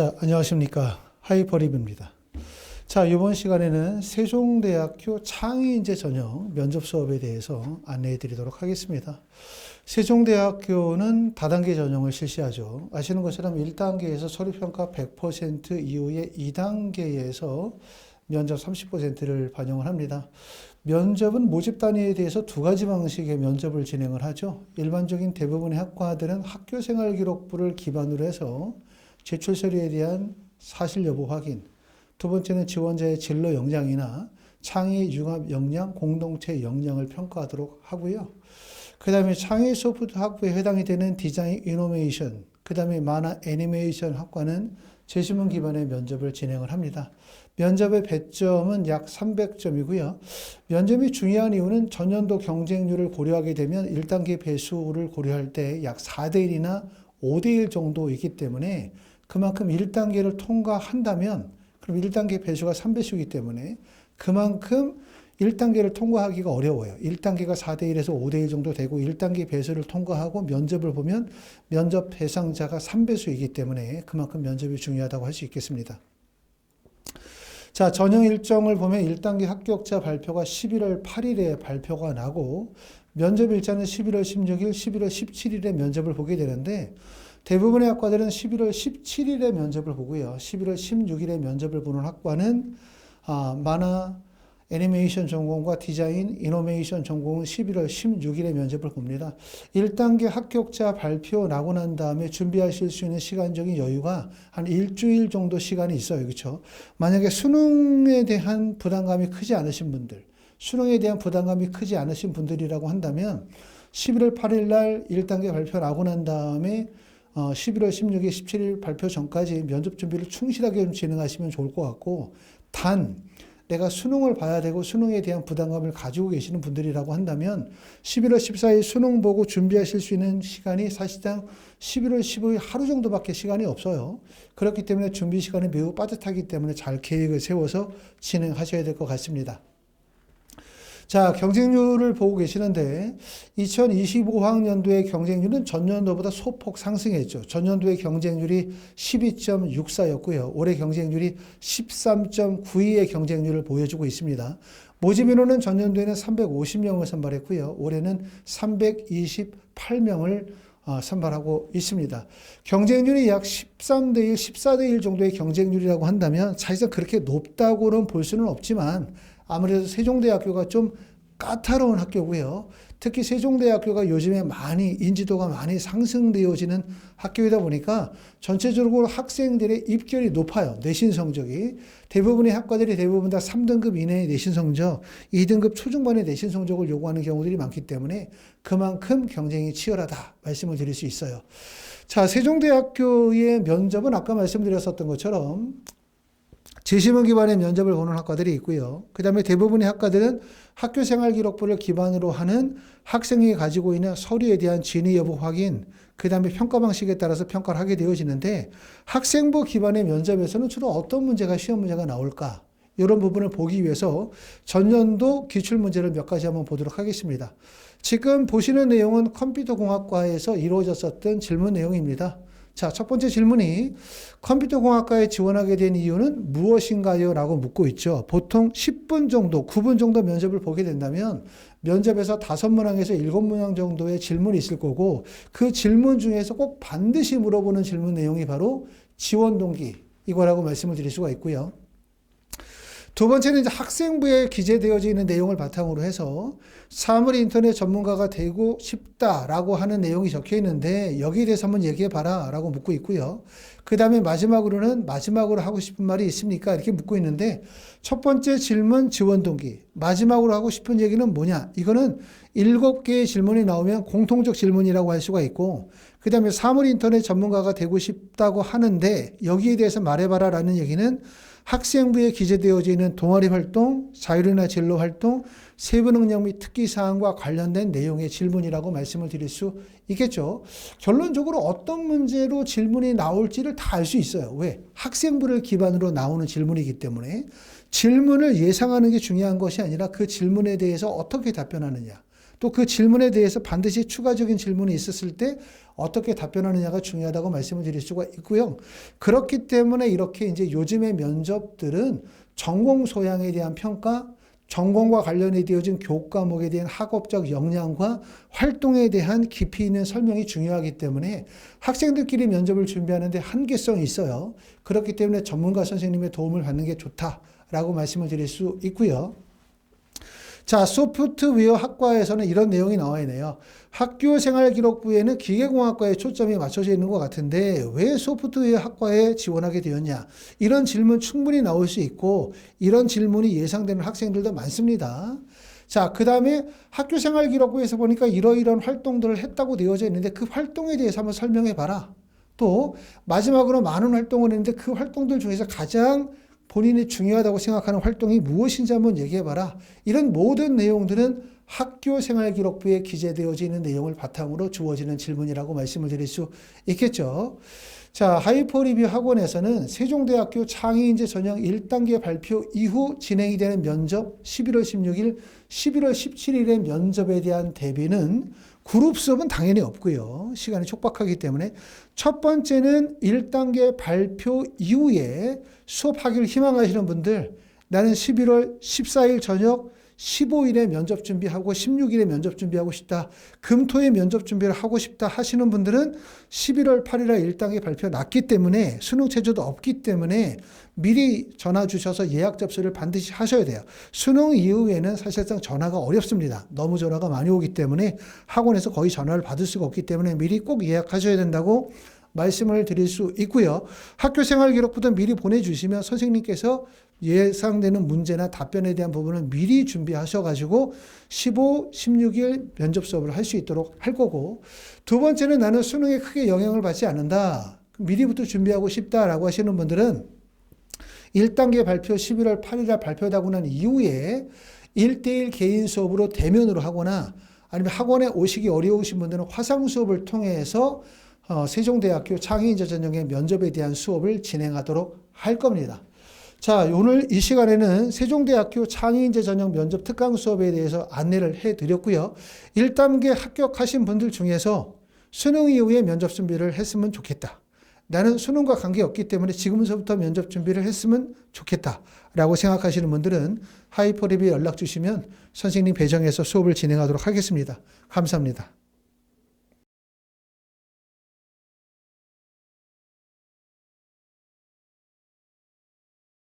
자, 안녕하십니까. 하이퍼립입니다. 자, 이번 시간에는 세종대학교 창의인재 전형 면접 수업에 대해서 안내해 드리도록 하겠습니다. 세종대학교는 다단계 전형을 실시하죠. 아시는 것처럼 1단계에서 서류평가 100% 이후에 2단계에서 면접 30%를 반영을 합니다. 면접은 모집 단위에 대해서 두 가지 방식의 면접을 진행을 하죠. 일반적인 대부분의 학과들은 학교생활기록부를 기반으로 해서 제출 서류에 대한 사실 여부 확인, 두 번째는 지원자의 진로 역량이나 창의 융합 역량, 공동체 역량을 평가하도록 하고요. 그 다음에 창의 소프트 학부에 해당이 되는 디자인 이노베이션, 그 다음에 만화 애니메이션 학과는 제시문 기반의 면접을 진행을 합니다. 면접의 배점은 약 300점이고요. 면접이 중요한 이유는 전년도 경쟁률을 고려하게 되면 1단계 배수를 고려할 때 약 4대1이나 5대1 정도이기 때문에 그만큼 1단계를 통과한다면 그럼 1단계 배수가 3배수이기 때문에 그만큼 1단계를 통과하기가 어려워요. 1단계가 4대1에서 5대1 정도 되고 1단계 배수를 통과하고 면접을 보면 면접 대상자가 3배수이기 때문에 그만큼 면접이 중요하다고 할 수 있겠습니다. 자, 전형 일정을 보면 1단계 합격자 발표가 11월 8일에 발표가 나고 면접 일자는 11월 16일, 11월 17일에 면접을 보게 되는데 대부분의 학과들은 11월 17일에 면접을 보고요. 11월 16일에 면접을 보는 학과는 만화 애니메이션 전공과 디자인 이노베이션 전공은 11월 16일에 면접을 봅니다. 1단계 합격자 발표 나고 난 다음에 준비하실 수 있는 시간적인 여유가 한 일주일 정도 시간이 있어요. 그렇죠? 만약에 수능에 대한 부담감이 크지 않으신 분들, 수능에 대한 부담감이 크지 않으신 분들이라고 한다면 11월 8일 날 1단계 발표 나고 난 다음에 11월 16일, 17일 발표 전까지 면접 준비를 충실하게 좀 진행하시면 좋을 것 같고, 단 내가 수능을 봐야 되고 수능에 대한 부담감을 가지고 계시는 분들이라고 한다면 11월 14일 수능 보고 준비하실 수 있는 시간이 사실상 11월 15일 하루 정도밖에 시간이 없어요. 그렇기 때문에 준비 시간이 매우 빠듯하기 때문에 잘 계획을 세워서 진행하셔야 될 것 같습니다. 자, 경쟁률을 보고 계시는데 2025학년도의 경쟁률은 전년도보다 소폭 상승했죠. 전년도의 경쟁률이 12.64였고요. 올해 경쟁률이 13.92의 경쟁률을 보여주고 있습니다. 모집 인원은 전년도에는 350명을 선발했고요. 올해는 328명을 선발하고 있습니다. 경쟁률이 약 13대1, 14대1 정도의 경쟁률이라고 한다면 사실상 그렇게 높다고는 볼 수는 없지만 아무래도 세종대학교가 좀 까다로운 학교고요. 특히 세종대학교가 요즘에 많이 인지도가 많이 상승되어지는 학교이다 보니까 전체적으로 학생들의 입결이 높아요. 내신 성적이. 대부분의 학과들이 대부분 다 3등급 이내의 내신 성적, 2등급 초중반의 내신 성적을 요구하는 경우들이 많기 때문에 그만큼 경쟁이 치열하다 말씀을 드릴 수 있어요. 자, 세종대학교의 면접은 아까 말씀드렸었던 것처럼 제시문 기반의 면접을 보는 학과들이 있고요. 그 다음에 대부분의 학과들은 학교생활기록부를 기반으로 하는 학생이 가지고 있는 서류에 대한 진위 여부 확인, 그 다음에 평가 방식에 따라서 평가를 하게 되어지는데 학생부 기반의 면접에서는 주로 어떤 문제가 시험 문제가 나올까? 이런 부분을 보기 위해서 전년도 기출문제를 몇 가지 한번 보도록 하겠습니다. 지금 보시는 내용은 컴퓨터공학과에서 이루어졌었던 질문 내용입니다. 자, 첫 번째 질문이 컴퓨터공학과에 지원하게 된 이유는 무엇인가요? 라고 묻고 있죠. 보통 10분 정도, 9분 정도 면접을 보게 된다면 면접에서 5문항에서 7문항 정도의 질문이 있을 거고 그 질문 중에서 꼭 반드시 물어보는 질문 내용이 바로 지원 동기, 이거라고 말씀을 드릴 수가 있고요. 두 번째는 이제 학생부에 기재되어져 있는 내용을 바탕으로 해서 사물 인터넷 전문가가 되고 싶다라고 하는 내용이 적혀 있는데 여기에 대해서 한번 얘기해 봐라 라고 묻고 있고요. 그 다음에 마지막으로 하고 싶은 말이 있습니까? 이렇게 묻고 있는데 첫 번째 질문 지원 동기, 마지막으로 하고 싶은 얘기는 뭐냐? 이거는 7개의 질문이 나오면 공통적 질문이라고 할 수가 있고 그 다음에 사물 인터넷 전문가가 되고 싶다고 하는데 여기에 대해서 말해봐라 라는 얘기는 학생부에 기재되어져 있는 동아리 활동, 자율이나 진로 활동, 세부 능력 및 특기 사항과 관련된 내용의 질문이라고 말씀을 드릴 수 있겠죠. 결론적으로 어떤 문제로 질문이 나올지를 다 알 수 있어요. 왜? 학생부를 기반으로 나오는 질문이기 때문에 질문을 예상하는 게 중요한 것이 아니라 그 질문에 대해서 어떻게 답변하느냐. 또 그 질문에 대해서 반드시 추가적인 질문이 있었을 때 어떻게 답변하느냐가 중요하다고 말씀을 드릴 수가 있고요. 그렇기 때문에 이렇게 이제 요즘의 면접들은 전공 소양에 대한 평가, 전공과 관련이 되어진 교과목에 대한 학업적 역량과 활동에 대한 깊이 있는 설명이 중요하기 때문에 학생들끼리 면접을 준비하는데 한계성이 있어요. 그렇기 때문에 전문가 선생님의 도움을 받는 게 좋다라고 말씀을 드릴 수 있고요. 자, 소프트웨어 학과에서는 이런 내용이 나와 있네요. 학교생활기록부에는 기계공학과에 초점이 맞춰져 있는 것 같은데 왜 소프트웨어 학과에 지원하게 되었냐? 이런 질문 충분히 나올 수 있고 이런 질문이 예상되는 학생들도 많습니다. 자, 그 다음에 학교생활기록부에서 보니까 이러이러한 활동들을 했다고 되어져 있는데 그 활동에 대해서 한번 설명해 봐라. 또 마지막으로 많은 활동을 했는데 그 활동들 중에서 가장 본인이 중요하다고 생각하는 활동이 무엇인지 한번 얘기해봐라. 이런 모든 내용들은 학교생활기록부에 기재되어져 있는 내용을 바탕으로 주어지는 질문이라고 말씀을 드릴 수 있겠죠. 자, 하이퍼리뷰 학원에서는 세종대학교 창의인재 전형 1단계 발표 이후 진행이 되는 면접 11월 16일, 11월 17일의 면접에 대한 대비는 그룹 수업은 당연히 없고요. 시간이 촉박하기 때문에 첫 번째는 1단계 발표 이후에 수업하기를 희망하시는 분들 나는 11월 14일 저녁 15일에 면접 준비하고 16일에 면접 준비하고 싶다. 금토에 면접 준비를 하고 싶다 하시는 분들은 11월 8일에 1단계 발표 났기 때문에 수능 체제도 없기 때문에 미리 전화 주셔서 예약 접수를 반드시 하셔야 돼요. 수능 이후에는 사실상 전화가 어렵습니다. 너무 전화가 많이 오기 때문에 학원에서 거의 전화를 받을 수가 없기 때문에 미리 꼭 예약하셔야 된다고 말씀을 드릴 수 있고요. 학교생활기록부터 미리 보내주시면 선생님께서 예상되는 문제나 답변에 대한 부분은 미리 준비하셔가지고 15, 16일 면접 수업을 할 수 있도록 할 거고, 두 번째는 나는 수능에 크게 영향을 받지 않는다. 미리부터 준비하고 싶다라고 하시는 분들은 1단계 발표 11월 8일에 발표하고 난 이후에 1대1 개인 수업으로 대면으로 하거나 아니면 학원에 오시기 어려우신 분들은 화상 수업을 통해서 세종대학교 창의인재 전형의 면접에 대한 수업을 진행하도록 할 겁니다. 자, 오늘 이 시간에는 세종대학교 창의인재 전형 면접 특강 수업에 대해서 안내를 해드렸고요. 1단계 합격하신 분들 중에서 수능 이후에 면접 준비를 했으면 좋겠다. 나는 수능과 관계없기 때문에 지금서부터 면접 준비를 했으면 좋겠다 라고 생각하시는 분들은 하이퍼랩에 연락 주시면 선생님 배정해서 수업을 진행하도록 하겠습니다. 감사합니다.